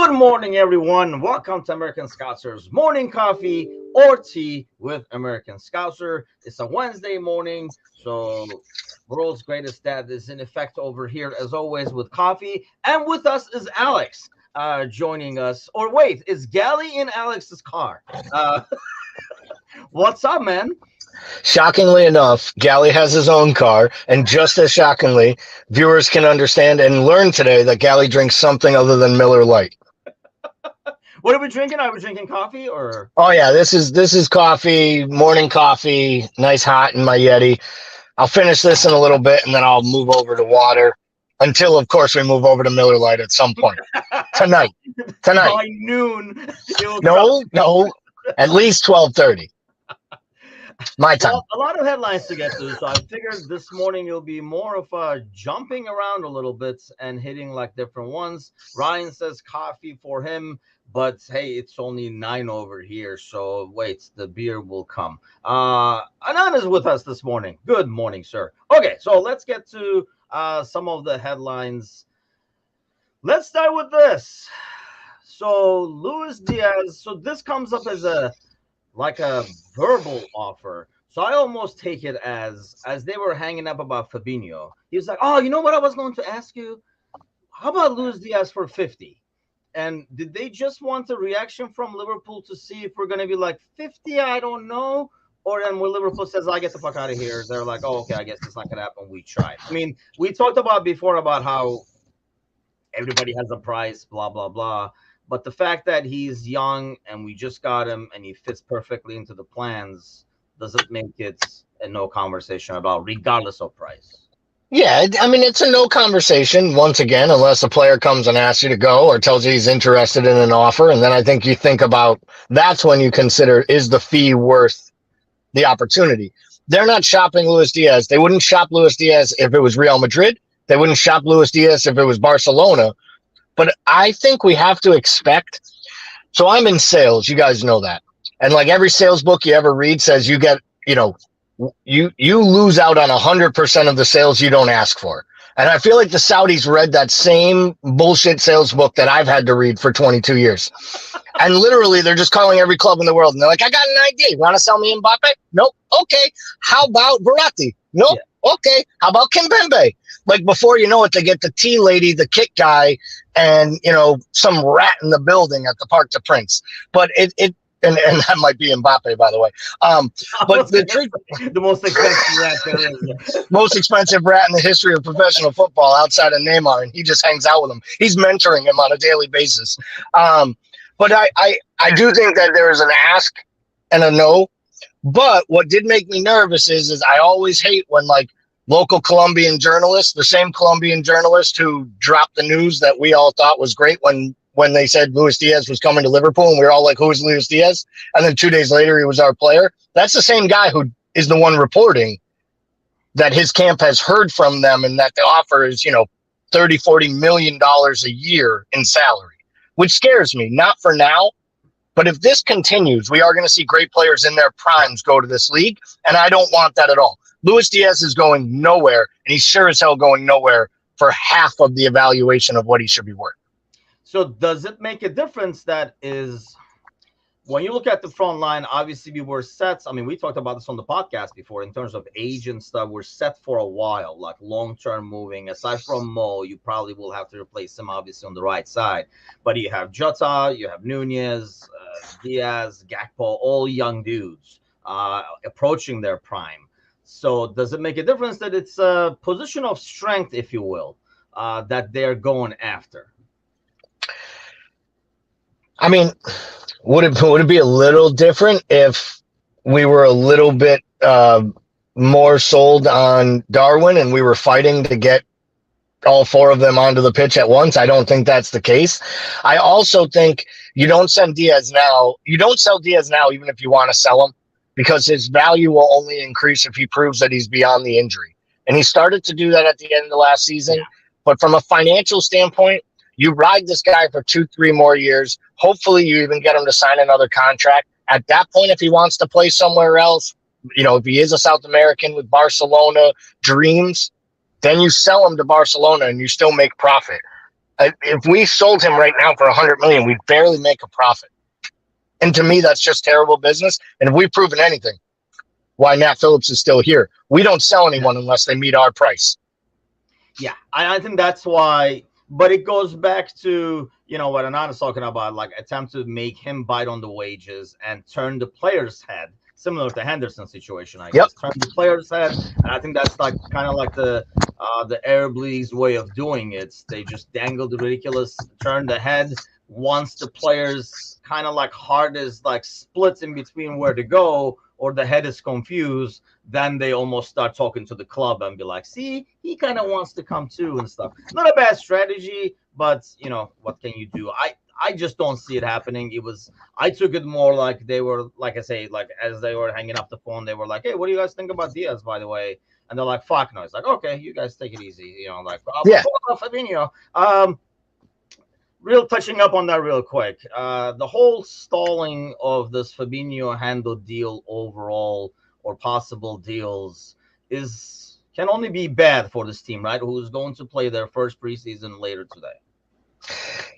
Good morning, everyone. Welcome to American Scouser's morning coffee or tea with American Scouser. It's a Wednesday morning, so world's greatest dad is in effect over here, as always, with coffee. And with us is Alex joining us. Or wait, is Gally in Alex's car? What's up, man? Shockingly enough, Gally has his own car, and just as shockingly, viewers can understand and learn today that Gally drinks something other than Miller Lite. What are we drinking? Are we drinking coffee or? Oh yeah, this is coffee, morning coffee, nice hot in my Yeti. I'll finish this in a little bit, and then I'll move over to water until, of course, we move over to Miller Lite at some point tonight. By noon. No, at least 12:30. My time. Well, a lot of headlines to get to, so I figured this morning it'll be more of jumping around a little bit and hitting like different ones. Ryan says coffee for him, but hey, it's only 9 over here, so wait, the beer will come. Anan is with us this morning. Good morning, sir. Okay, so let's get to some of the headlines. Let's start with this. So Luiz Diaz, so this comes up as a verbal offer. So I almost take it as they were hanging up about Fabinho. He was like, oh, you know what I was going to ask you? How about Luiz Diaz for 50? And did they just want a reaction from Liverpool to see if we're going to be like 50? I don't know. Or then when Liverpool says, I get the fuck out of here, they're like, oh, okay, I guess it's not going to happen. We tried. I mean, we talked about before about how everybody has a price, blah, blah, blah. But the fact that he's young and we just got him and he fits perfectly into the plans doesn't make it a no conversation about, regardless of price. Yeah, I mean, it's a no conversation, once again, unless a player comes and asks you to go or tells you he's interested in an offer. And then I think you think about, that's when you consider, is the fee worth the opportunity? They're not shopping Luiz Diaz. They wouldn't shop Luiz Diaz if it was Real Madrid. They wouldn't shop Luiz Diaz if it was Barcelona. But I think we have to expect. So I'm in sales. You guys know that. And like every sales book you ever read says you get, you lose out on 100% of the sales you don't ask for. And I feel like the Saudis read that same bullshit sales book that I've had to read for 22 years. And literally they're just calling every club in the world. And they're like, I got an idea. You want to sell me Mbappe? Nope. Okay. How about Verratti? Nope. Yeah. Okay. How about Kimpembe? Like before you know it, they get the tea lady, the kick guy, and some rat in the building at the Parc des Princes. But and that might be Mbappe, by the way. But the truth, the most expensive rat there is. Most expensive rat in the history of professional football outside of Neymar, and he just hangs out with him. He's mentoring him on a daily basis. But I do think that there is an ask and a no. But what did make me nervous is I always hate when local Colombian journalists, the same Colombian journalist who dropped the news that we all thought was great when they said Luiz Diaz was coming to Liverpool, and we were all like, who is Luiz Diaz? And then 2 days later, he was our player. That's the same guy who is the one reporting that his camp has heard from them and that the offer is, $30-40 million a year in salary, which scares me, not for now. But if this continues, we are going to see great players in their primes go to this league, and I don't want that at all. Luiz Diaz is going nowhere, and he's sure as hell going nowhere for half of the evaluation of what he should be worth. So does it make a difference that is, when you look at the front line, obviously we were set. I mean, we talked about this on the podcast before in terms of age and stuff. We're set for a while, like long-term moving. Aside from Mo, you probably will have to replace him, obviously, on the right side. But you have Jota, you have Nunez, Diaz, Gakpo, all young dudes approaching their prime. So does it make a difference that it's a position of strength, if you will, that they're going after? I mean, would it be a little different if we were a little bit more sold on Darwin and we were fighting to get all 4 of them onto the pitch at once? I don't think that's the case. I also think you don't send Diaz now. You don't sell Diaz now, even if you want to sell him, because his value will only increase if he proves that he's beyond the injury. And he started to do that at the end of last season. But from a financial standpoint, you ride this guy for 2-3 more years. Hopefully you even get him to sign another contract. At that point, if he wants to play somewhere else, if he is a South American with Barcelona dreams, then you sell him to Barcelona and you still make profit. If we sold him right now for 100 million, we'd barely make a profit. And to me, that's just terrible business. And if we've proven anything, why Nat Phillips is still here, we don't sell anyone unless they meet our price. Yeah, I think that's why. But it goes back to, what Anand is talking about, like attempt to make him bite on the wages and turn the player's head, similar to Henderson's situation, I guess. Turn the player's head, and I think that's like kind of like the Arab League's way of doing it. They just dangle the ridiculous, turn the head. Once the players kind of like heart is like splits in between where to go, or the head is confused, then they almost start talking to the club and be like, see, he kind of wants to come too and stuff. Not a bad strategy, but what can you do? I just don't see it happening. I took it more like they were, like I say, like as they were hanging up the phone, they were like, hey, what do you guys think about Diaz, by the way? And they're like, fuck no. It's like, okay, you guys take it easy. Like, yeah. Fabinho. Real touching up on that real quick. The whole stalling of this Fabinho handle deal overall, or possible deals, can only be bad for this team, right? Who's going to play their first preseason later today.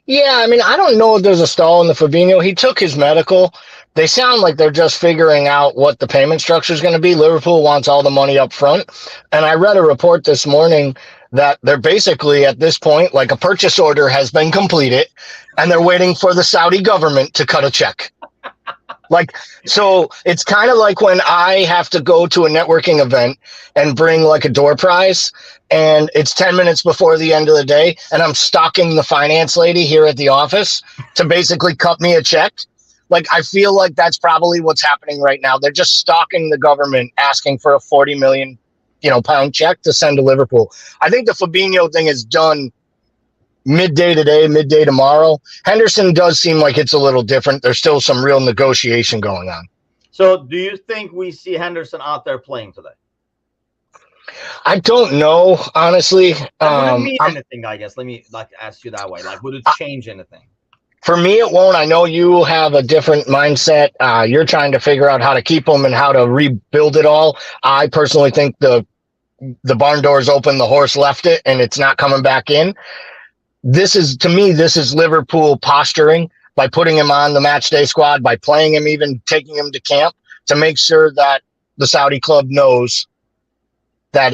Yeah, I mean, I don't know if there's a stall in the Fabinho. He took his medical. They sound like they're just figuring out what the payment structure is going to be. Liverpool wants all the money up front. And I read a report this morning that they're basically at this point, like a purchase order has been completed and they're waiting for the Saudi government to cut a check. Like, so it's kind of like when I have to go to a networking event and bring like a door prize, and it's 10 minutes before the end of the day, and I'm stalking the finance lady here at the office to basically cut me a check. Like, I feel like that's probably what's happening right now. They're just stalking the government, asking for a 40 million, pound check to send to Liverpool. I think the Fabinho thing is done midday today, midday tomorrow. Henderson does seem like it's a little different. There's still some real negotiation going on. So do you think we see Henderson out there playing today? I don't know, honestly. Would it mean anything, I guess? Let me ask you that way. Like, would it change anything? For me, it won't. I know you have a different mindset. You're trying to figure out how to keep them and how to rebuild it all. I personally think the barn door's open, the horse left it, and it's not coming back in. This is Liverpool posturing by putting him on the match day squad, by playing him, even taking him to camp, to make sure that the Saudi club knows that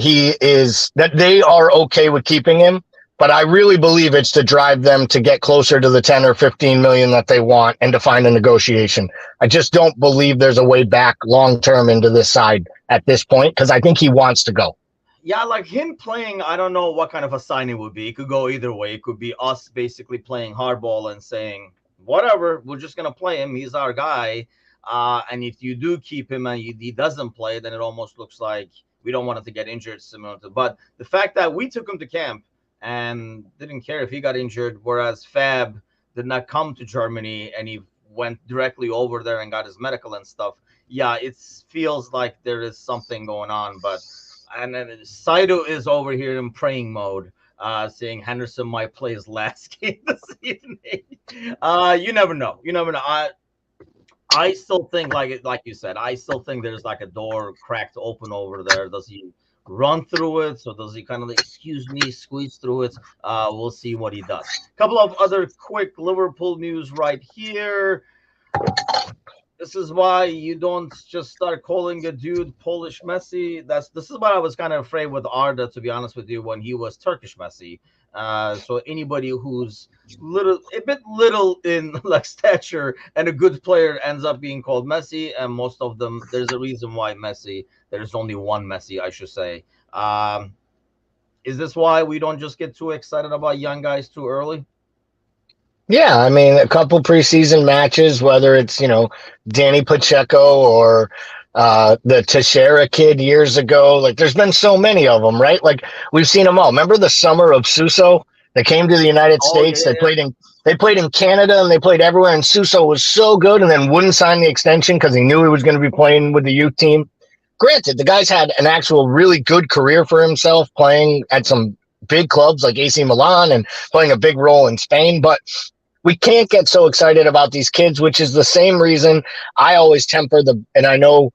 they are okay with keeping him. But I really believe it's to drive them to get closer to the 10 or 15 million that they want and to find a negotiation. I just don't believe there's a way back long term into this side at this point, because I think he wants to go. Yeah, like him playing, I don't know what kind of a sign it would be. It could go either way. It could be us basically playing hardball and saying, whatever, we're just going to play him. He's our guy. And if you do keep him and he doesn't play, then it almost looks like we don't want him to get injured. But the fact that we took him to camp and didn't care if he got injured, whereas Fab did not come to Germany and he went directly over there and got his medical and stuff. Yeah, it feels like there is something going on, and then Saito is over here in praying mode, saying Henderson might play his last game this evening. You never know. I still think, like you said, I still think there's like a door cracked open over there. Does he run through it? So does he kind of, excuse me, squeeze through it? We'll see what he does. A couple of other quick Liverpool news right here. This is why you don't just start calling a dude Polish Messi. This is what I was kind of afraid with Arda, to be honest with you, when he was Turkish Messi. So anybody who's a bit little in like stature and a good player ends up being called Messi, and most of them, there's a reason why there's only one Messi, I should say. Is this why we don't just get too excited about young guys too early? Yeah, I mean, a couple preseason matches, whether it's, Danny Pacheco or the Teixeira kid years ago. Like, there's been so many of them, right? Like, we've seen them all. Remember the summer of Suso? They came to the United States. Yeah. They played in Canada and they played everywhere. And Suso was so good and then wouldn't sign the extension because he knew he was going to be playing with the youth team. Granted, the guy's had an actual really good career for himself, playing at some big clubs like AC Milan and playing a big role in Spain. But we can't get so excited about these kids, which is the same reason I always temper and I know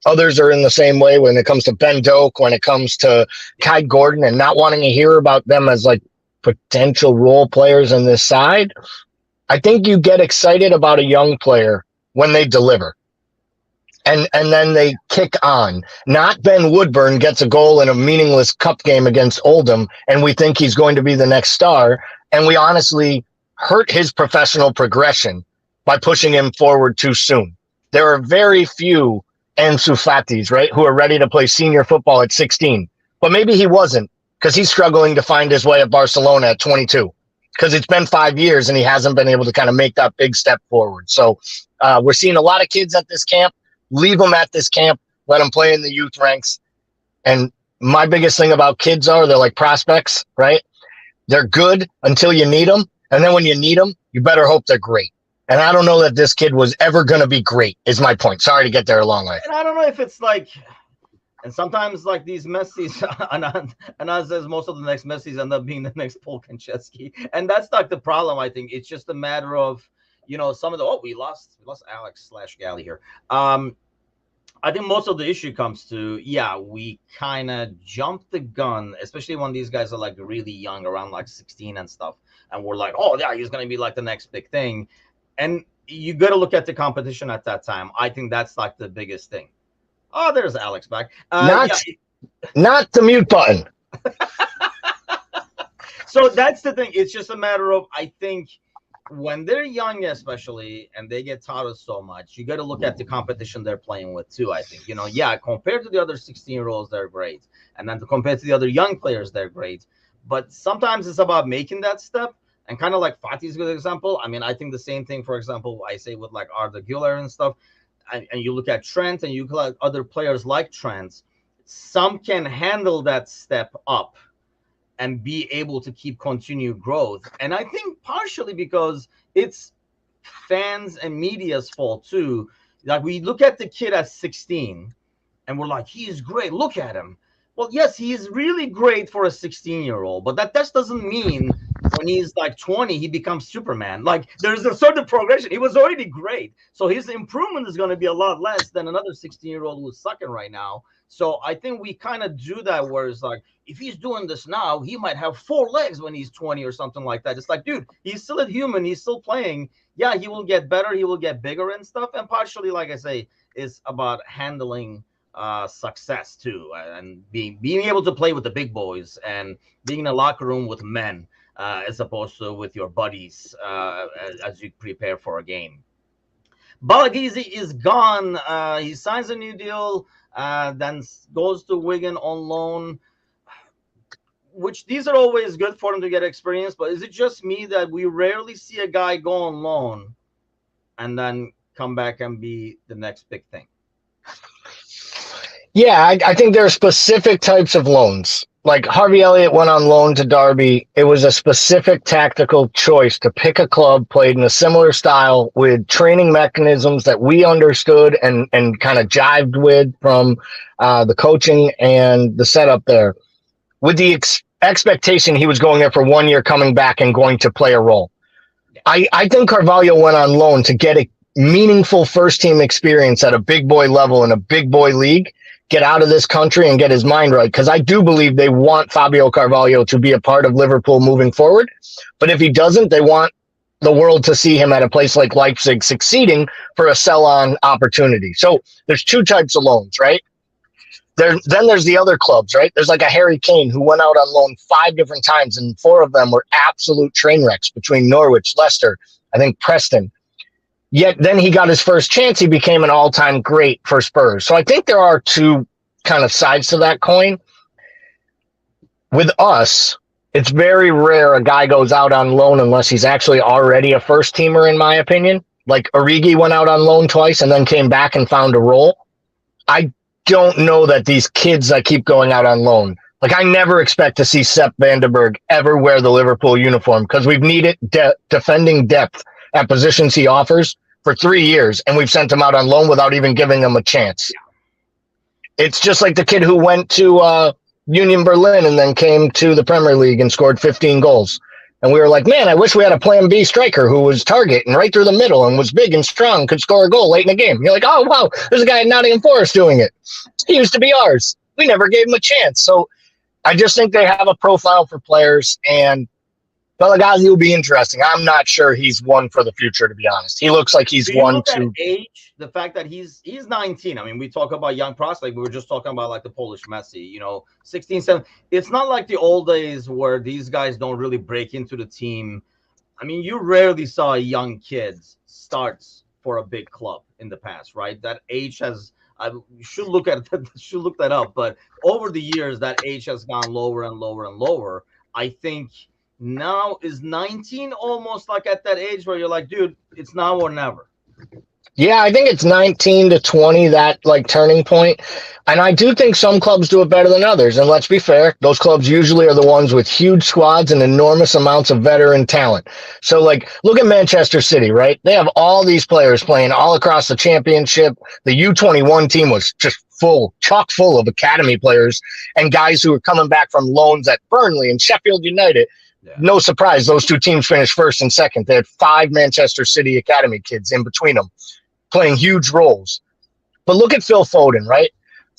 others are in the same way when it comes to Ben Doak, when it comes to Kai Gordon, and not wanting to hear about them as like potential role players in this side, I think you get excited about a young player when they deliver. And then they kick on. Not Ben Woodburn gets a goal in a meaningless cup game against Oldham, and we think he's going to be the next star. And we honestly hurt his professional progression by pushing him forward too soon. There are very few Ansu Fatis, right, who are ready to play senior football at 16. But maybe he wasn't, because he's struggling to find his way at Barcelona at 22. Because it's been 5 years and he hasn't been able to kind of make that big step forward. So we're seeing a lot of kids at this camp. Leave them at this camp. Let them play in the youth ranks. And my biggest thing about kids are they're like prospects, right? They're good until you need them. And then when you need them, you better hope they're great. And I don't know that this kid was ever going to be great, is my point. Sorry to get there a long way. And I don't know if it's like, and sometimes like these Messis, and as says, most of the next Messis end up being the next Paul Konchesky. And that's not the problem, I think. It's just a matter of, some of the, we lost Alex/Galley here. I think most of the issue comes to, we kind of jumped the gun, especially when these guys are like really young, around like 16 and stuff. And we're like, oh, yeah, he's going to be like the next big thing. And you got to look at the competition at that time. I think that's like the biggest thing. Oh, there's Alex back. Not the mute button. So that's the thing. It's just a matter of, I think, when they're young, especially, and they get taught us so much, you got to look at the competition they're playing with too. I think, compared to the other 16-year-olds, they're great, and then compared to the other young players, they're great. But sometimes it's about making that step, and kind of like Fatih's a good example. I mean, I think the same thing. For example, I say with like Arda Güler and stuff, and you look at Trent, and you look at other players like Trent. Some can handle that step up and be able to keep continued growth. And I think partially because it's fans and media's fault too. Like we look at the kid at 16 and we're like, he's great. Look at him. Well, yes, he is really great for a 16-year-old, but that just doesn't mean when he's like 20, he becomes Superman. Like there's a certain progression. He was already great. So his improvement is going to be a lot less than another 16-year-old who's sucking right now. So I think we kind of do that where it's like, if he's doing this now, he might have 4 legs when he's 20 or something like that. It's like, dude, he's still a human. He's still playing. Yeah, he will get better. He will get bigger and stuff. And partially, like I say, is about handling success too, and being able to play with the big boys and being in a locker room with men as opposed to with your buddies as you prepare for a game. Balagizi is gone. He signs a new deal, then goes to Wigan on loan, which these are always good for him to get experience. But is it just me that we rarely see a guy go on loan and then come back and be the next big thing? Yeah, I think there are specific types of loans. Like Harvey Elliott went on loan to Derby. It was a specific tactical choice to pick a club played in a similar style with training mechanisms that we understood and kind of jived with from the coaching and the setup there, with the expectation he was going there for 1 year, coming back and going to play a role. I think Carvalho went on loan to get a meaningful first team experience at a big boy level in a big boy league, get out of this country and get his mind right. Because I do believe they want Fabio Carvalho to be a part of Liverpool moving forward. But if he doesn't, they want the world to see him at a place like Leipzig succeeding for a sell-on opportunity. So there's 2 types of loans, right? Then there's the other clubs, right? There's like a Harry Kane who went out on loan 5 different times, and 4 of them were absolute train wrecks between Norwich, Leicester, I think Preston. Yet then he got his first chance. He became an all-time great for Spurs. So I think there are 2 kind of sides to that coin. With us, it's very rare a guy goes out on loan unless he's actually already a first-teamer, in my opinion. Like Origi went out on loan twice and then came back and found a role. I don't know that these kids that keep going out on loan, like I never expect to see Sepp Vandenberg ever wear the Liverpool uniform because we've needed defending depth at positions he offers for 3 years, and we've sent him out on loan without even giving him a chance. It's just like the kid who went to Union Berlin and then came to the Premier League and scored 15 goals. And we were like, man, I wish we had a plan B striker who was target and right through the middle and was big and strong, could score a goal late in the game. You're like, oh, wow, there's a guy at Nottingham Forest doing it. He used to be ours. We never gave him a chance. So I just think they have a profile for players, and Pelagazi will be interesting. I'm not sure he's one for the future, to be honest. He looks like he's Do you one look at to. age, the fact that he's 19? I mean, we talk about young prospect. We were just talking about like the Polish Messi, 16, 17. It's not like the old days where these guys don't really break into the team. I mean, you rarely saw a young kid starts for a big club in the past, right? That age has. I should look at that. Should look that up. But over the years, that age has gone lower and lower and lower. I think now is 19 almost like at that age where you're like, dude, it's now or never. Yeah, I think it's 19 to 20, that like turning point. And I do think some clubs do it better than others. And let's be fair, those clubs usually are the ones with huge squads and enormous amounts of veteran talent. So like, look at Manchester City, right? They have all these players playing all across the championship. The U21 team was just chock full of academy players and guys who were coming back from loans at Burnley and Sheffield United. Yeah. No surprise, those two teams finished first and second. They had 5 Manchester City academy kids in between them, playing huge roles. But look at Phil Foden, right?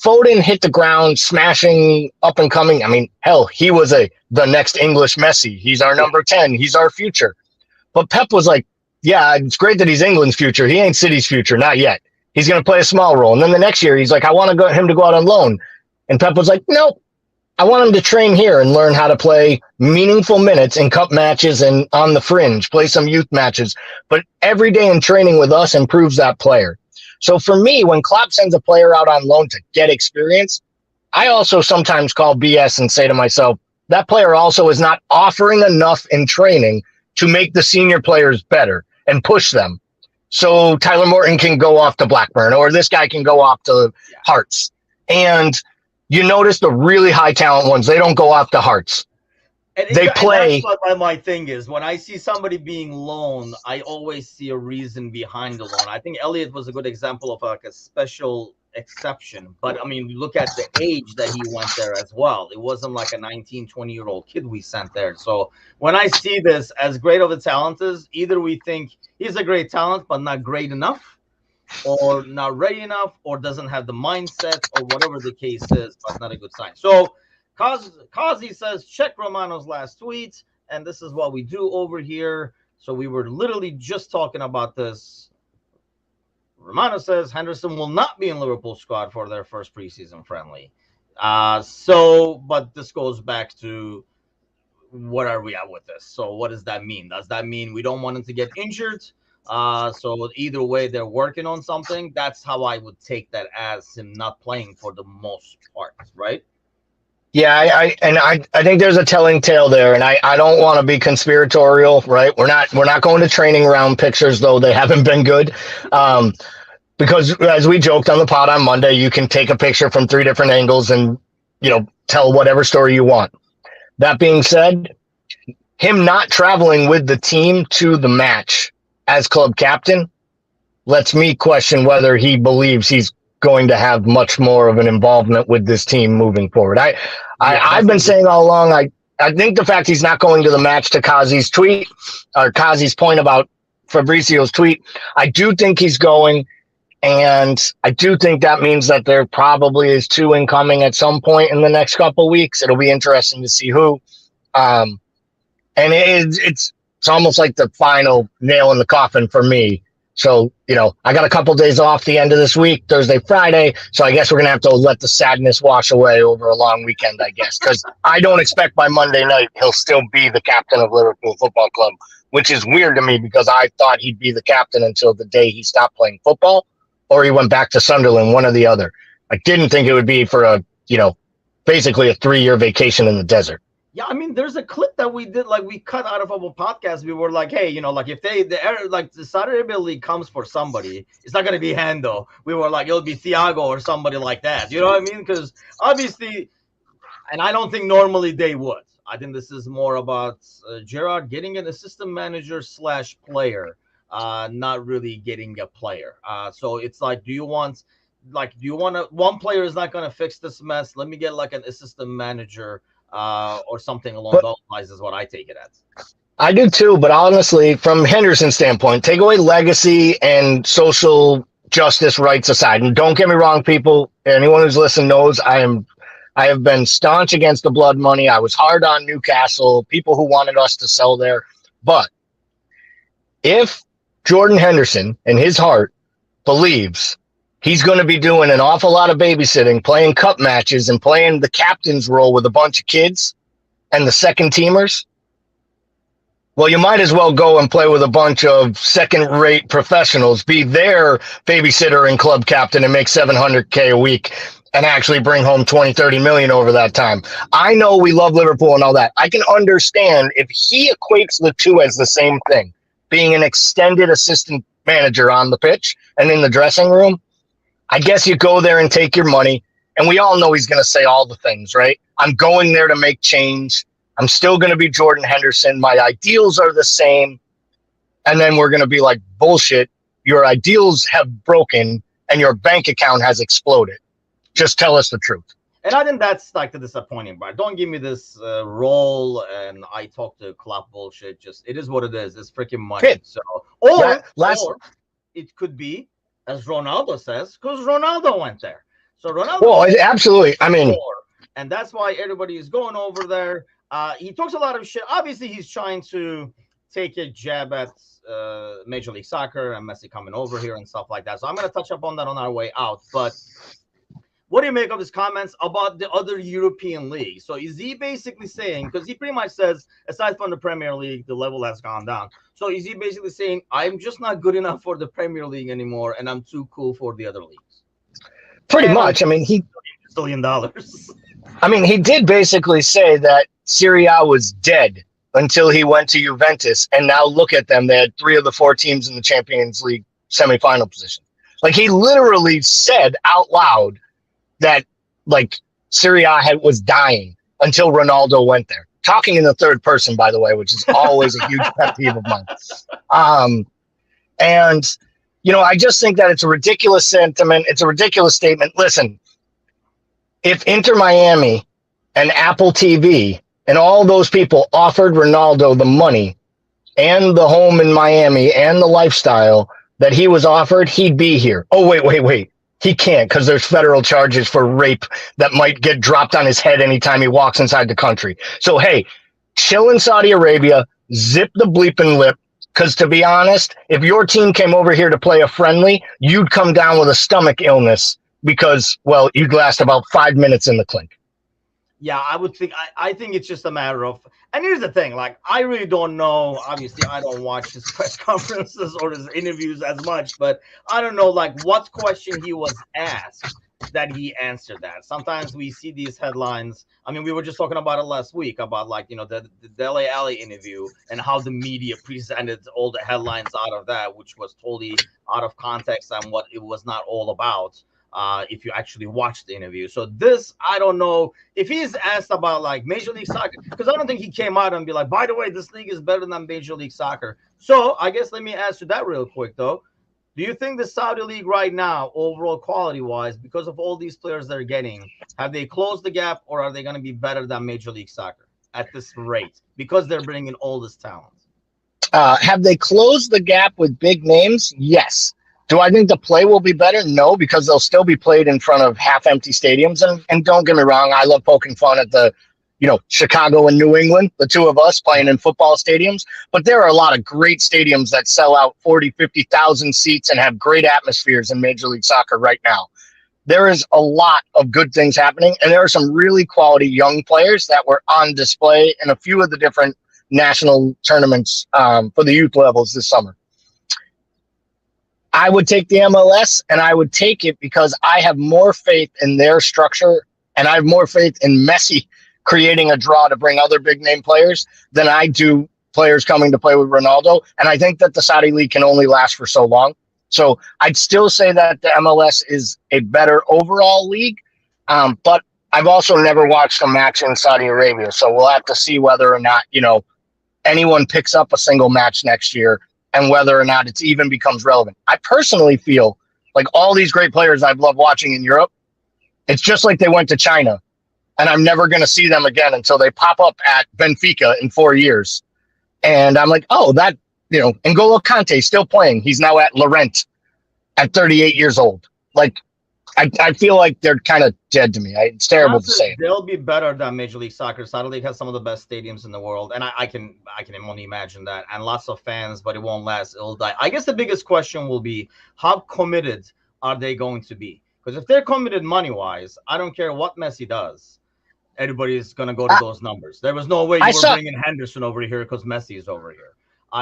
Foden hit the ground, smashing, up and coming. I mean, hell, he was the next English Messi. He's our number 10. He's our future. But Pep was like, yeah, it's great that he's England's future. He ain't City's future, not yet. He's going to play a small role. And then the next year, he's like, I want him to go out on loan. And Pep was like, nope. I want him to train here and learn how to play meaningful minutes in cup matches and on the fringe, play some youth matches. But every day in training with us improves that player. So for me, when Klopp sends a player out on loan to get experience, I also sometimes call BS and say to myself, that player also is not offering enough in training to make the senior players better and push them. So Tyler Morton can go off to Blackburn, or this guy can go off to Hearts. And you notice the really high talent ones, they don't go off to Hearts. They play. And that's what my thing is. When I see somebody being loaned, I always see a reason behind the loan. I think Elliott was a good example of like a special exception. But I mean, look at the age that he went there as well. It wasn't like a 19, 20-year-old kid we sent there. So when I see this, as great of a talent is, either we think he's a great talent, but not great enough, or not ready enough, or doesn't have the mindset, or whatever the case is, but not a good sign. So Kazi says, check Romano's last tweet, and this is what we do over here. So we were literally just talking about this. Romano says Henderson will not be in Liverpool squad for their first preseason friendly. But this goes back to, what are we at with this? So what does that mean? Does that mean we don't want him to get injured? So either way, they're working on something. That's how I would take that, as him not playing for the most part, right? Yeah, I think there's a telling tale there, and I don't want to be conspiratorial, right? We're not going to training round pictures, though they haven't been good. Because as we joked on the pod on Monday, you can take a picture from 3 different angles and, tell whatever story you want. That being said, him not traveling with the team to the match as club captain lets me question whether he believes he's going to have much more of an involvement with this team moving forward. I've been saying all along, I think the fact he's not going to the match, to Kazi's tweet, or Kazi's point about Fabrizio's tweet, I do think he's going, and I do think that means that there probably is 2 incoming at some point in the next couple of weeks. It'll be interesting to see who. And it's almost like the final nail in the coffin for me. So, I got a couple days off the end of this week, Thursday, Friday. So I guess we're going to have to let the sadness wash away over a long weekend, I guess, because I don't expect by Monday night he'll still be the captain of Liverpool Football Club, which is weird to me because I thought he'd be the captain until the day he stopped playing football or he went back to Sunderland, one or the other. I didn't think it would be for basically a 3-year vacation in the desert. Yeah, I mean, there's a clip that we did, like we cut out of our podcast. We were like, hey, like if the Saudi Arabia League comes for somebody, it's not going to be Hendo. We were like, it'll be Thiago or somebody like that. You know what I mean? Because obviously, and I don't think normally they would. I think this is more about Gerrard getting an assistant manager / player, not really getting a player. So it's like, do you want one player is not going to fix this mess? Let me get like an assistant manager or something along those lines is what I take it as. I do too, but honestly, from Henderson's standpoint, take away legacy and social justice rights aside. And don't get me wrong, people, anyone who's listened knows I am I have been staunch against the blood money. I was hard on Newcastle, people who wanted us to sell there. But if Jordan Henderson, in his heart, believes he's going to be doing an awful lot of babysitting, playing cup matches, and playing the captain's role with a bunch of kids and the second teamers, well, you might as well go and play with a bunch of second-rate professionals, be their babysitter and club captain, and make $700K a week and actually bring home 20, 30 million over that time. I know we love Liverpool and all that. I can understand if he equates the two as the same thing, being an extended assistant manager on the pitch and in the dressing room. I guess you go there and take your money. And we all know he's going to say all the things, right? I'm going there to make change. I'm still going to be Jordan Henderson. My ideals are the same. And then we're going to be like, bullshit. Your ideals have broken and your bank account has exploded. Just tell us the truth. And I think that's like the disappointing part. Don't give me this role and I talk to Klopp bullshit. Just it is what it is. It's freaking money. Okay. So or it could be, as Ronaldo says, because Ronaldo went there. So Ronaldo. Well, absolutely. I mean, and that's why everybody is going over there. He talks a lot of shit. Obviously, he's trying to take a jab at Major League Soccer and Messi coming over here and stuff like that. So I'm going to touch up on that on our way out. But what do you make of his comments about the other European leagues? So is he basically saying, because he pretty much says, aside from the Premier League, the level has gone down. So is he basically saying, I'm just not good enough for the Premier League anymore, and I'm too cool for the other leagues? Pretty much. I mean, $1 billion. I mean, he did basically say that Serie A was dead until he went to Juventus, and now look at them. They had 3 of the 4 teams in the Champions League semifinal position. Like, he literally said out loud that, like, Serie A was dying until Ronaldo went there. Talking in the third person, by the way, which is always a huge pet peeve of mine. And, you know, I just think that it's a ridiculous sentiment. It's a ridiculous statement. Listen, if Inter Miami and Apple TV and all those people offered Ronaldo the money and the home in Miami and the lifestyle that he was offered, he'd be here. Oh, wait. He can't because there's federal charges for rape that might get dropped on his head anytime he walks inside the country. So, hey, chill in Saudi Arabia, zip the bleeping lip, because to be honest, if your team came over here to play a friendly, you'd come down with a stomach illness because, well, you'd last about 5 minutes in the clink. Yeah, I would think. I think it's just a matter of. And here's the thing: like, I really don't know. Obviously, I don't watch his press conferences or his interviews as much, but I don't know, like, what question he was asked that he answered that. Sometimes we see these headlines. I mean, we were just talking about it last week about, like, you know, the Dele Alli interview and how the media presented all the headlines out of that, which was totally out of context and what it was not all about. If you actually watch the interview. So this, I don't know if he's asked about, like, Major League Soccer, because I don't think he came out and be like, by the way, this league is better than Major League Soccer. So I guess let me ask you that real quick, though. Do you think the Saudi League right now, overall quality-wise, because of all these players they're getting, have they closed the gap, or are they going to be better than Major League Soccer at this rate because they're bringing all this talent? Have they closed the gap with big names? Yes. Do I think the play will be better? No, because they'll still be played in front of half-empty stadiums. And don't get me wrong, I love poking fun at the, you know, Chicago and New England, the two of us playing in football stadiums. But there are a lot of great stadiums that sell out 40, 50,000 seats and have great atmospheres in Major League Soccer right now. There is a lot of good things happening, and there are some really quality young players that were on display in a few of the different national tournaments for the youth levels this summer. I would take the MLS, and I would take it because I have more faith in their structure, and I have more faith in Messi creating a draw to bring other big name players than I do players coming to play with Ronaldo. And I think that the Saudi League can only last for so long. So I'd still say that the MLS is a better overall league, but I've also never watched a match in Saudi Arabia. So we'll have to see whether or not, you know, anyone picks up a single match next year, and whether or not it even becomes relevant. I personally feel like all these great players I've loved watching in Europe, it's just like they went to China, and I'm never going to see them again until they pop up at Benfica in 4 years. And I'm like, oh, that, you know, N'Golo Kante still playing. He's now at Lorient at 38 years old. Like, I feel like they're kind of dead to me. It's terrible to say it. They'll be better than Major League Soccer. Saudi League has some of the best stadiums in the world, and I can only imagine that, and lots of fans, but it won't last. It'll die. I guess the biggest question will be how committed are they going to be? Because if they're committed money wise, I don't care what Messi does. Everybody's going to go to those numbers. There was no way you were bringing Henderson over here because Messi is over here.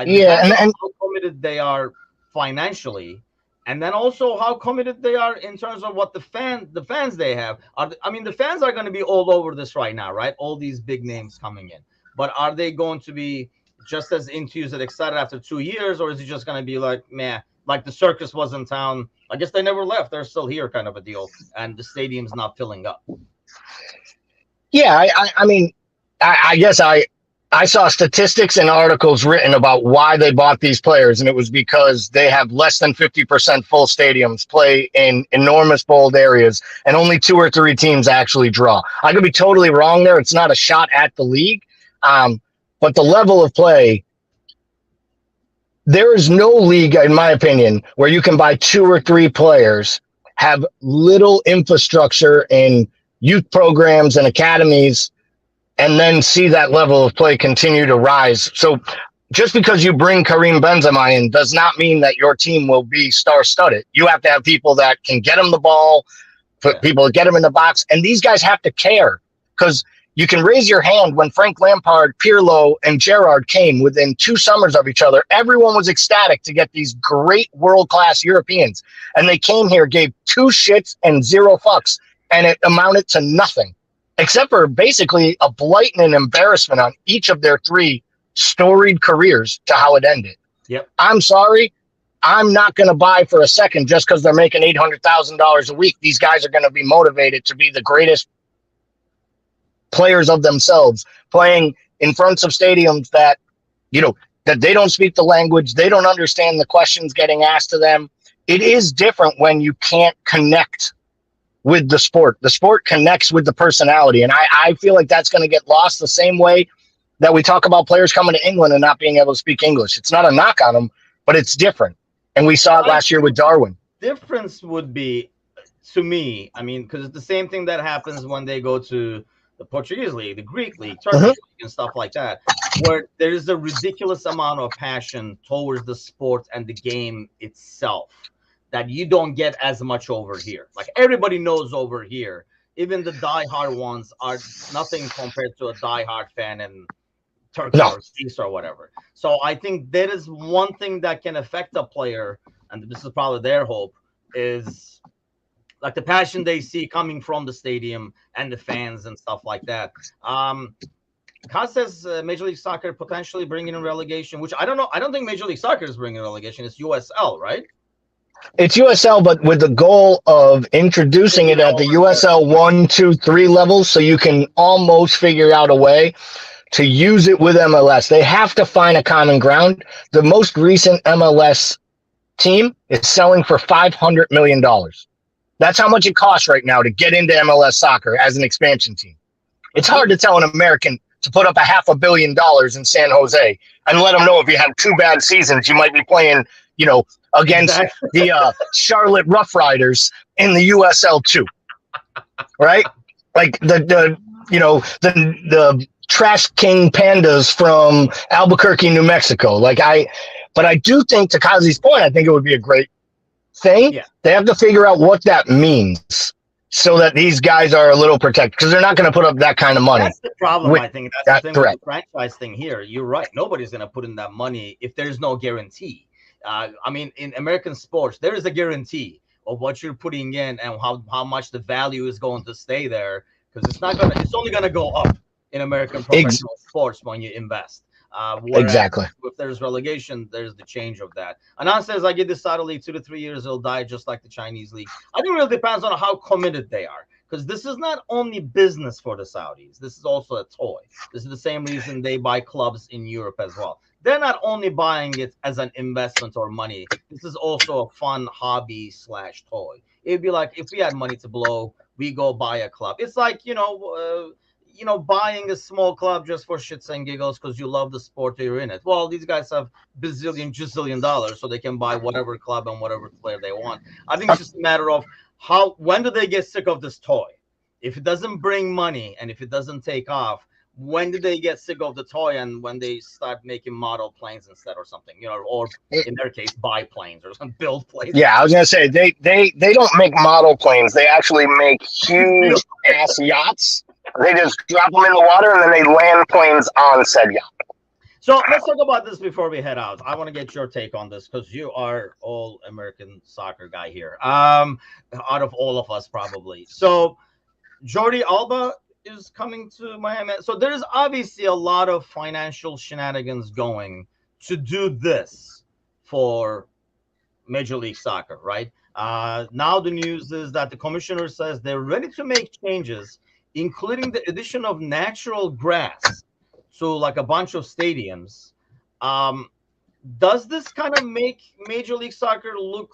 Yeah, and how committed they are financially, and then also how committed they are in terms of what the fans they have. The fans are going to be all over this right now, right? All these big names coming in, but are they going to be just as enthused and excited after 2 years, or is it just going to be like, meh, like the circus was in town? I guess they never left; they're still here, kind of a deal, and the stadium's not filling up. Yeah, I guess I saw statistics and articles written about why they bought these players, and it was because they have less than 50% full stadiums, play in enormous bold areas, and only 2 or 3 teams actually draw. I could be totally wrong there. It's not a shot at the league, but the level of play, there is no league, in my opinion, where you can buy 2 or 3 players, have little infrastructure in youth programs and academies, and then see that level of play continue to rise. So just because you bring Karim Benzema in does not mean that your team will be star-studded. You have to have people that can get him the ball, people that get him in the box, and these guys have to care, because you can raise your hand when Frank Lampard, Pirlo, and Gerrard came within 2 summers of each other. Everyone was ecstatic to get these great world-class Europeans, and they came here, gave 2 shits and 0 fucks, and it amounted to nothing, except for basically a blight and an embarrassment on each of their 3 storied careers to how it ended. Yep. I'm sorry. I'm not going to buy for a second just because they're making $800,000 a week. These guys are going to be motivated to be the greatest players of themselves, playing in fronts of stadiums that, that they don't speak the language. They don't understand the questions getting asked to them. It is different when you can't connect with the sport. The sport connects with the personality. And I feel like that's going to get lost the same way that we talk about players coming to England and not being able to speak English. It's not a knock on them, but it's different. And we saw it last year with Darwin. Difference would be, to me, because it's the same thing that happens when they go to the Portuguese league, the Greek league, Turkish league, and stuff like that, where there is a ridiculous amount of passion towards the sport and the game itself that you don't get as much over here. Like everybody knows over here, even the diehard ones are nothing compared to a diehard fan in Turkey or Greece or whatever. So I think that is one thing that can affect a player, and this is probably their hope, is like the passion they see coming from the stadium and the fans and stuff like that. Kaz says Major League Soccer potentially bringing in relegation, which I don't know. I don't think Major League Soccer is bringing relegation. It's USL, right? It's USL, but with the goal of introducing it at the USL 1, 2, 3 levels, so you can almost figure out a way to use it with MLS. They have to find a common ground. The most recent MLS team is selling for $500 million. That's how much it costs right now to get into MLS soccer as an expansion team. It's hard to tell an American to put up $500 million in San Jose and let them know if you have 2 bad seasons, you might be playing, against the Charlotte Rough Riders in the USL 2, right? Like the Trash King Pandas from Albuquerque, New Mexico. But I do think, to Kazi's point, I think it would be a great thing. Yeah. They have to figure out what that means so that these guys are a little protected, because they're not going to put up that kind of money. That's the problem, I think. That's the thing correct. With the franchise thing here. You're right. Nobody's going to put in that money if there's no guarantee. In American sports, there is a guarantee of what you're putting in and how much the value is going to stay there, because it's only going to go up in American professional sports when you invest. Exactly. If there's relegation, there's the change of that. Anan says, I give the Saudi league 2 to 3 years, it'll die just like the Chinese league. I think it really depends on how committed they are, because this is not only business for the Saudis. This is also a toy. This is the same reason they buy clubs in Europe as well. They're not only buying it as an investment or money. This is also a fun hobby / toy. It'd be like if we had money to blow, we go buy a club. It's like, buying a small club just for shits and giggles because you love the sport that you're in it. Well, these guys have gazillion dollars, so they can buy whatever club and whatever player they want. I think it's just a matter of when do they get sick of this toy? If it doesn't bring money and if it doesn't take off, when do they get sick of the toy and when they start making model planes instead or something, or in their case, buy planes or some build planes. Yeah, I was gonna say they don't make model planes. They actually make huge ass yachts. They just drop them in the water and then they land planes on said yacht. So let's talk about this before we head out. I want to get your take on this because you are all American soccer guy here. Out of all of us, probably. So Jordi Alba is coming to Miami. So there's obviously a lot of financial shenanigans going to do this for Major League Soccer, right? Now the news is that the commissioner says they're ready to make changes, including the addition of natural grass to like a bunch of stadiums. Does this kind of make Major League Soccer look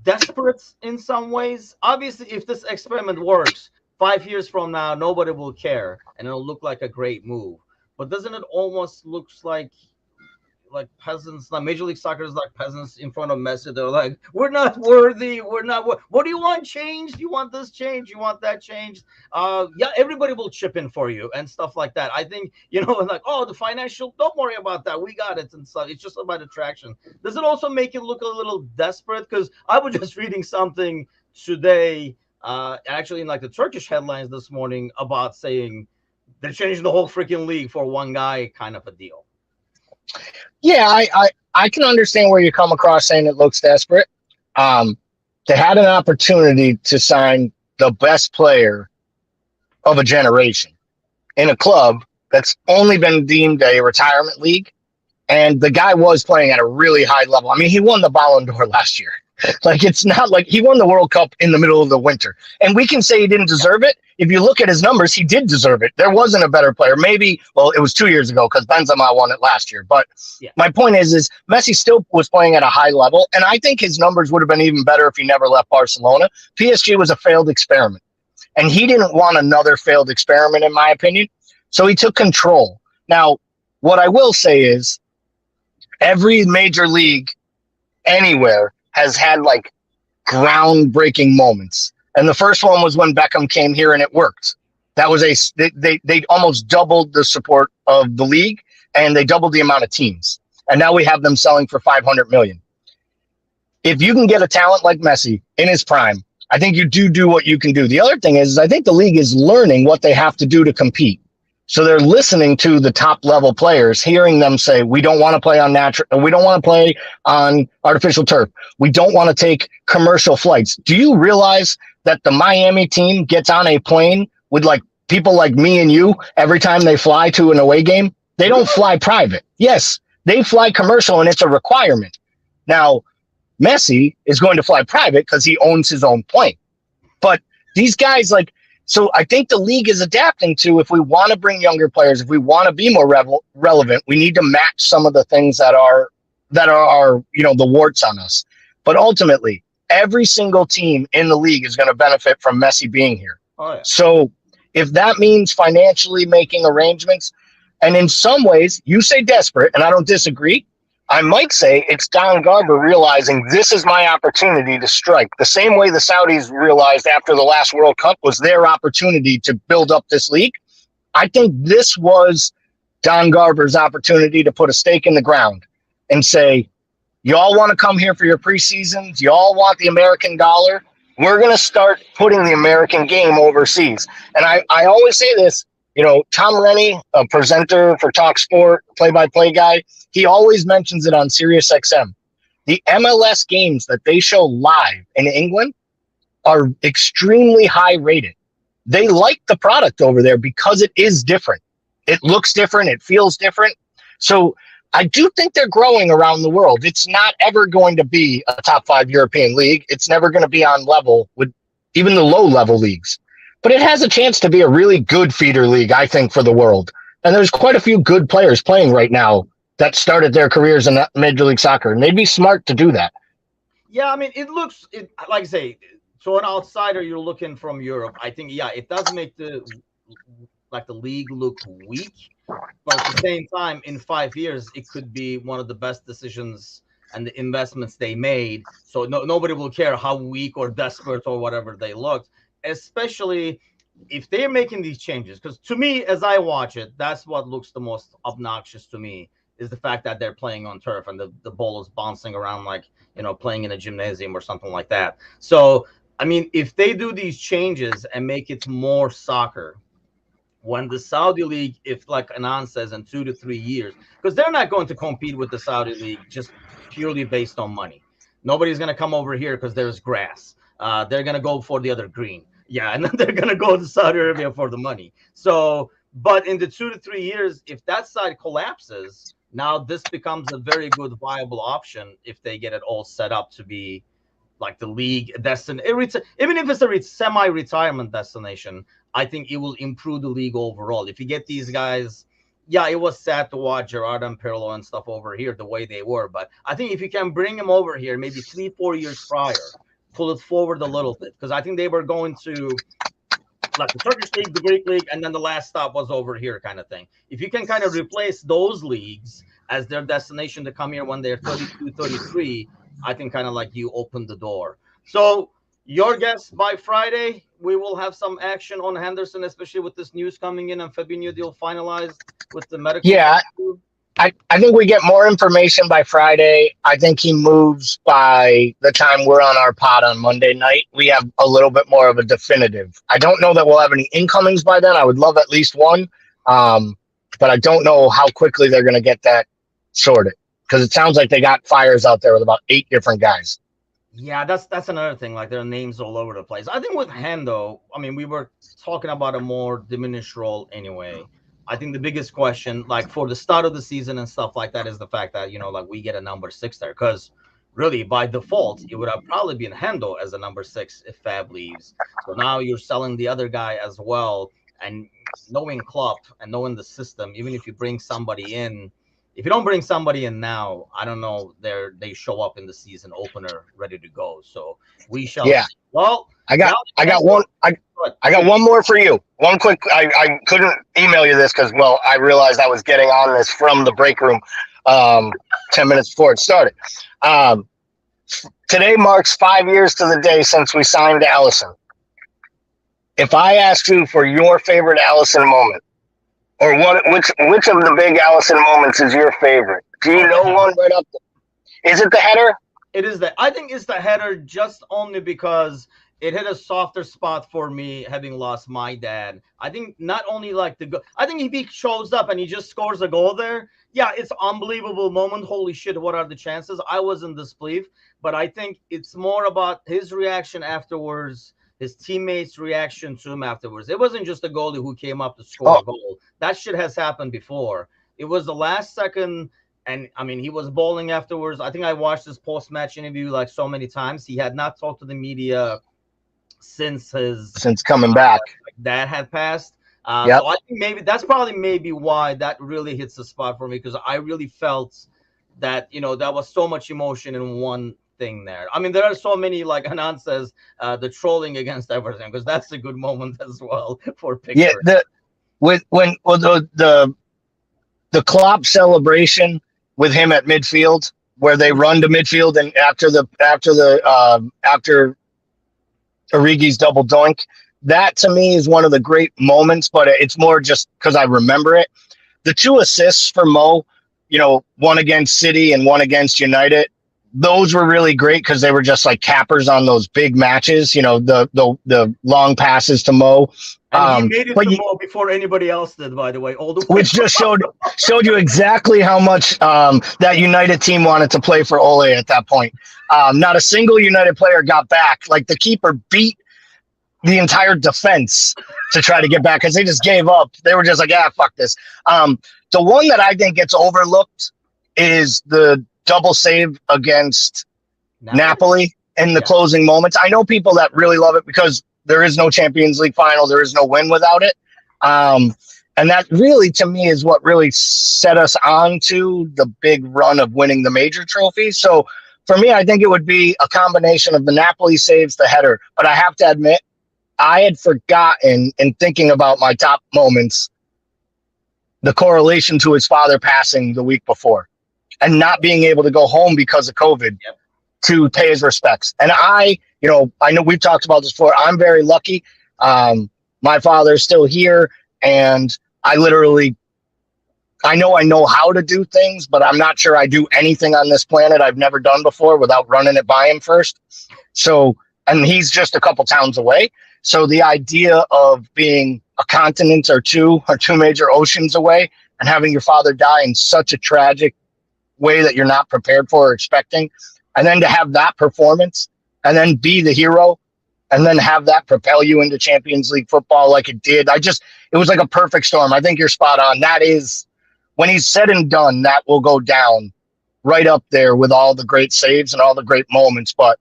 desperate in some ways? Obviously, if this experiment works, 5 years from now, nobody will care, and it'll look like a great move. But doesn't it almost looks like peasants? Like Major League Soccer is like peasants in front of Messi. They're like, we're not worthy. We're not. What do you want changed? You want this changed? You want that changed? Yeah, everybody will chip in for you and stuff like that. I think like, oh, the financial. Don't worry about that. We got it and stuff. It's just about attraction. Does it also make it look a little desperate? Because I was just reading something today, actually in like the Turkish headlines this morning about saying they're changing the whole freaking league for one guy kind of a deal. Yeah, I can understand where you come across saying it looks desperate. They had an opportunity to sign the best player of a generation in a club that's only been deemed a retirement league. And the guy was playing at a really high level. I mean, he won the Ballon d'Or last year. Like, it's not like he won the World Cup in the middle of the winter. And we can say he didn't deserve it. If you look at his numbers, he did deserve it. There wasn't a better player. Maybe, well, it was 2 years ago because Benzema won it last year. But yeah. My point is Messi still was playing at a high level. And I think his numbers would have been even better if he never left Barcelona. PSG was a failed experiment. And he didn't want another failed experiment, in my opinion. So he took control. Now, what I will say is every major league anywhere has had like groundbreaking moments. And the first one was when Beckham came here and it worked. That was they almost doubled the support of the league and they doubled the amount of teams. And now we have them selling for 500 million. If you can get a talent like Messi in his prime, I think you do what you can do. The other thing is I think the league is learning what they have to do to compete. So they're listening to the top level players, hearing them say, we don't want to play on we don't want to play on artificial turf. We don't want to take commercial flights. Do you realize that the Miami team gets on a plane with like people like me and you every time they fly to an away game? They don't fly private. Yes, they fly commercial and it's a requirement. Now, Messi is going to fly private because he owns his own plane. But these guys so I think the league is adapting to, if we want to bring younger players, if we want to be more relevant, we need to match some of the things that are the warts on us. But ultimately, every single team in the league is going to benefit from Messi being here. Oh, yeah. So if that means financially making arrangements, and in some ways you say desperate, and I don't disagree, I might say it's Don Garber realizing this is my opportunity to strike. The same way the Saudis realized after the last World Cup was their opportunity to build up this league. I think this was Don Garber's opportunity to put a stake in the ground and say, y'all want to come here for your preseasons? Y'all want the American dollar? We're going to start putting the American game overseas. And I always say this, Tom Rennie, a presenter for TalkSport, play-by-play guy, he always mentions it on Sirius XM. The MLS games that they show live in England are extremely high rated. They like the product over there because it is different. It looks different. It feels different. So I do think they're growing around the world. It's not ever going to be a top 5 European league. It's never going to be on level with even the low level leagues. But it has a chance to be a really good feeder league, I think, for the world. And there's quite a few good players playing right now that started their careers in Major League Soccer. And they'd be smart to do that. Yeah, I mean, like I say, so an outsider, you're looking from Europe. I think, yeah, it does make the league look weak. But at the same time, in 5 years, it could be one of the best decisions and the investments they made. So nobody will care how weak or desperate or whatever they looked, especially if they're making these changes. Because to me, as I watch it, that's what looks the most obnoxious to me, is the fact that they're playing on turf and the ball is bouncing around like, playing in a gymnasium or something like that. So, I mean, if they do these changes and make it more soccer, when the Saudi League, if like Anand says, in 2 to 3 years, because they're not going to compete with the Saudi League just purely based on money. Nobody's going to come over here because there's grass. They're going to go for the other green. Yeah, and then they're going to go to Saudi Arabia for the money. So, but in the 2 to 3 years, if that side collapses, now this becomes a very good viable option if they get it all set up to be like the league destination. Even if it's a semi-retirement destination, I think it will improve the league overall. If you get these guys, yeah, it was sad to watch Gerard and Pirlo and stuff over here the way they were, but I think if you can bring them over here, maybe 3-4 years prior, pull it forward a little bit, because I think they were going to like the Turkish league, the Greek league, and then the last stop was over here kind of thing. If you can kind of replace those leagues as their destination to come here when they're 32, 33, I think kind of like you opened the door. So your guess, by Friday, we will have some action on Henderson, especially with this news coming in and Fabinho deal finalized with the medical. Yeah, I think we get more information by Friday. I think he moves by the time we're on our pod on Monday night. We have a little bit more of a definitive. I don't know that we'll have any incomings by then. I would love at least one. But I don't know how quickly they're going to get that sorted, because it sounds like they got fires out there with about 8 different guys. Yeah, that's another thing. Like, there are names all over the place. I think with Hendo, I mean, we were talking about a more diminished role anyway. I think the biggest question, like for the start of the season and stuff like that, is the fact that, like we get a number 6 there. Because really, by default, it would have probably been Hendo as a number 6 if Fab leaves. So now you're selling the other guy as well. And knowing Klopp and knowing the system, even if you bring somebody in, if you don't bring somebody in now, I don't know, they show up in the season opener ready to go. So we shall see. Well, I got one more for you. One quick, I couldn't email you this because, well, I realized I was getting on this from the break room 10 minutes before it started. Today marks 5 years to the day since we signed Alisson. If I asked you for your favorite Alisson moment, or which of the big Alisson moments is your favorite? Do you know one right up there? Is it the header? It is I think it's the header, just only because it hit a softer spot for me, having lost my dad. I think not only like I think if he shows up and he just scores a goal there, yeah, it's an unbelievable moment. Holy shit, what are the chances? I was in disbelief, but I think it's more about his reaction afterwards, his teammates' reaction to him afterwards. It wasn't just a goalie who came up to score a goal. That shit has happened before. It was the last second, and I mean, he was bowling afterwards. I think I watched his post-match interview like so many times. He had not talked to the media since coming back. Dad had passed. Yep. So I think that's probably why that really hits the spot for me, because I really felt that, that was so much emotion in one thing there. I mean, there are so many, like Anand says, the trolling against Everton, because that's a good moment as well for picture. Yeah, the Klopp celebration with him at midfield, where they run to midfield, and after Origi's double doink, that to me is one of the great moments. But it's more just because I remember it. The 2 assists for Mo, one against City and one against United, those were really great because they were just like cappers on those big matches. The long passes to Mo. And he made it to Mo before anybody else did, by the way. Which just showed you exactly how much that United team wanted to play for Ole at that point. Not a single United player got back. Like, the keeper beat the entire defense to try to get back because they just gave up. They were just like, fuck this. The one that I think gets overlooked is the double save against Napoli in the closing moments. I know people that really love it because there is no Champions League final. There is no win without it. And that really, to me, is what really set us on to the big run of winning the major trophies. So for me, I think it would be a combination of the Napoli saves, the header. But I have to admit, I had forgotten, in thinking about my top moments, the correlation to his father passing the week before. and not being able to go home because of COVID Yep. to pay his respects. And I know we've talked about this before. I'm very lucky. My father's still here, and I know how to do things, but I'm not sure I do anything on this planet I've never done before without running it by him first. So, and he's just a couple towns away. So the idea of being a continent or two major oceans away and having your father die in such a tragic way that you're not prepared for or expecting, and then to have that performance and then be the hero and then have that propel you into Champions League football like it did. It was like a perfect storm. I think you're spot on. That is, when he's said and done, that will go down right up there with all the great saves and all the great moments. But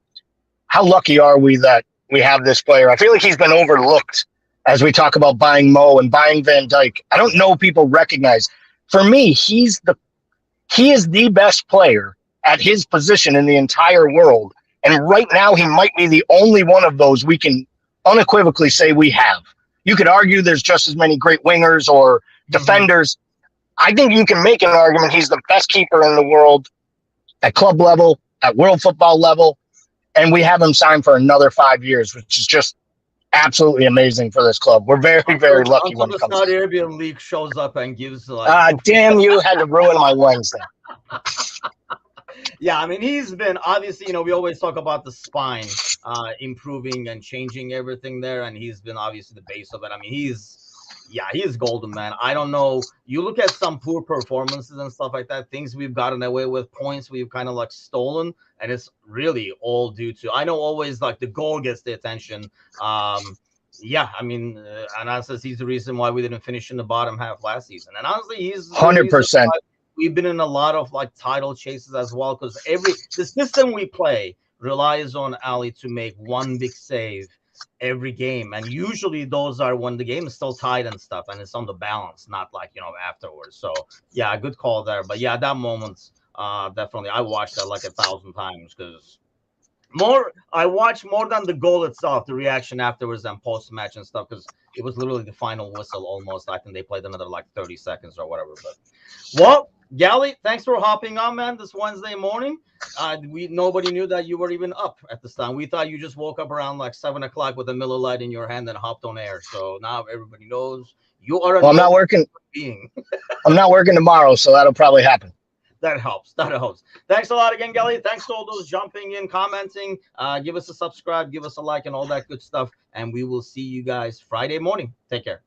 how lucky are we that we have this player? I feel like he's been overlooked as we talk about buying Mo and buying Van Dijk. I don't know people recognize. For me, he is the best player at his position in the entire world. And right now, he might be the only one of those we can unequivocally say we have. You could argue there's just as many great wingers or defenders. I think you can make an argument he's the best keeper in the world at club level, at world football level, and we have him signed for another 5 years, which is just absolutely amazing for this club. We're very, very lucky when it comes to Saudi Arabian league shows up and gives damn, you had to ruin my Wednesday. Yeah, I mean, he's been obviously, we always talk about the spine improving and changing everything there, and he's been obviously the base of it. I mean, he is golden, man. I don't know. You look at some poor performances and stuff like that, things we've gotten away with, points we've kind of like stolen, and it's really all due to, I know always like the goal gets the attention. Yeah, I mean, Anas says he's the reason why we didn't finish in the bottom half last season. And honestly, he's 100%. We've been in a lot of like title chases as well, because the system we play relies on Ali to make one big save every game, and usually those are when the game is still tied and stuff, and it's on the balance, not like afterwards. So yeah, good call there. But yeah, that moment, definitely, I watched that like 1,000 times because I watched more than the goal itself, the reaction afterwards and post match and stuff, because it was literally the final whistle almost. I think they played another like 30 seconds or whatever. But well, Gally, thanks for hopping on, man, this Wednesday morning. Nobody knew that you were even up at this time. We thought you just woke up around like 7 o'clock with a Miller Lite in your hand and hopped on air. So now everybody knows you are I'm not working. Being. I'm not working tomorrow, so that'll probably happen. That helps. Thanks a lot again, Gally. Thanks to all those jumping in, commenting. Give us a subscribe, give us a like, and all that good stuff. And we will see you guys Friday morning. Take care.